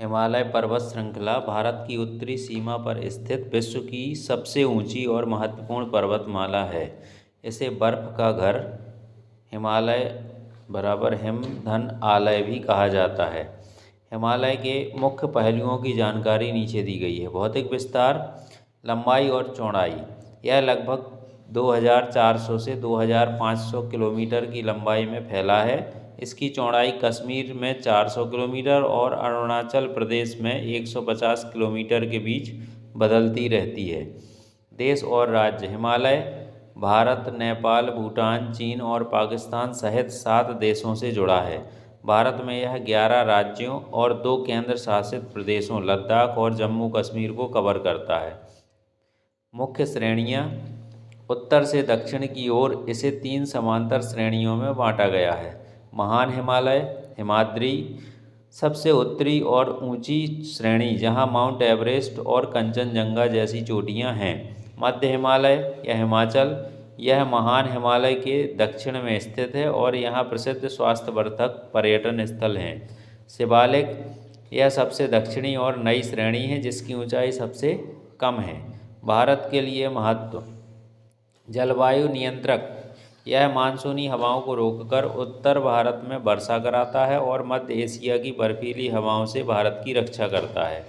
हिमालय पर्वत श्रृंखला भारत की उत्तरी सीमा पर स्थित विश्व की सबसे ऊंची और महत्वपूर्ण पर्वतमाला है। इसे बर्फ का घर, हिमालय बराबर हिमधन आलय भी कहा जाता है। हिमालय के मुख्य पहलुओं की जानकारी नीचे दी गई है। भौतिक विस्तार, लंबाई और चौड़ाई। यह लगभग 2400 से 2500 किलोमीटर की लंबाई में फैला है। इसकी चौड़ाई कश्मीर में 400 किलोमीटर और अरुणाचल प्रदेश में 150 किलोमीटर के बीच बदलती रहती है। देश और राज्य। हिमालय भारत, नेपाल, भूटान, चीन और पाकिस्तान सहित 7 देशों से जुड़ा है। भारत में यह 11 राज्यों और 2 केंद्र शासित प्रदेशों लद्दाख और जम्मू कश्मीर को कवर करता है। मुख्य श्रेणियाँ। उत्तर से दक्षिण की ओर इसे 3 समांतर श्रेणियों में बांटा गया है। महान हिमालय, हिमाद्री, सबसे उत्तरी और ऊंची श्रेणी जहां माउंट एवरेस्ट और कंचनजंगा जैसी चोटियां हैं। मध्य हिमालय या हिमाचल, यह महान हिमालय के दक्षिण में स्थित है और यहाँ प्रसिद्ध स्वास्थ्यवर्धक पर्यटन स्थल हैं। शिवालिक, यह सबसे दक्षिणी और नई श्रेणी है जिसकी ऊंचाई सबसे कम है। भारत के लिए महत्व। जलवायु नियंत्रक, यह मानसूनी हवाओं को रोककर उत्तर भारत में वर्षा कराता है और मध्य एशिया की बर्फीली हवाओं से भारत की रक्षा करता है।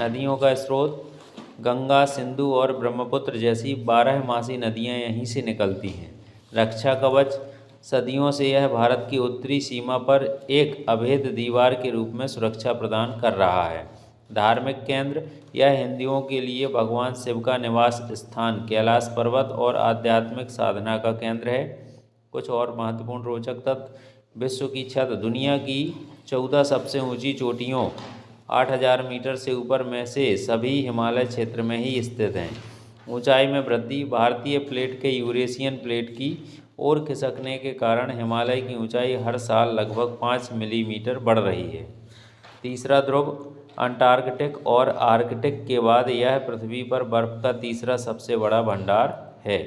नदियों का स्रोत। गंगा, सिंधु और ब्रह्मपुत्र जैसी 12मासी नदियाँ यहीं से निकलती हैं। रक्षा कवच। सदियों से यह भारत की उत्तरी सीमा पर एक अभेद दीवार के रूप में सुरक्षा प्रदान कर रहा है। धार्मिक केंद्र। यह हिंदुओं के लिए भगवान शिव का निवास स्थान, कैलाश पर्वत और आध्यात्मिक साधना का केंद्र है। कुछ और महत्वपूर्ण रोचक तथ्य। विश्व की छत। दुनिया की 14 सबसे ऊंची चोटियों 8000 मीटर से ऊपर में से सभी हिमालय क्षेत्र में ही स्थित हैं। ऊंचाई में वृद्धि। भारतीय प्लेट के यूरेशियन प्लेट की ओर खिसकने के कारण हिमालय की ऊंचाई हर साल लगभग 5 मिलीमीटर बढ़ रही है। तीसरा ध्रुव। अंटार्कटिक और आर्कटिक के बाद यह पृथ्वी पर बर्फ का तीसरा सबसे बड़ा भंडार है।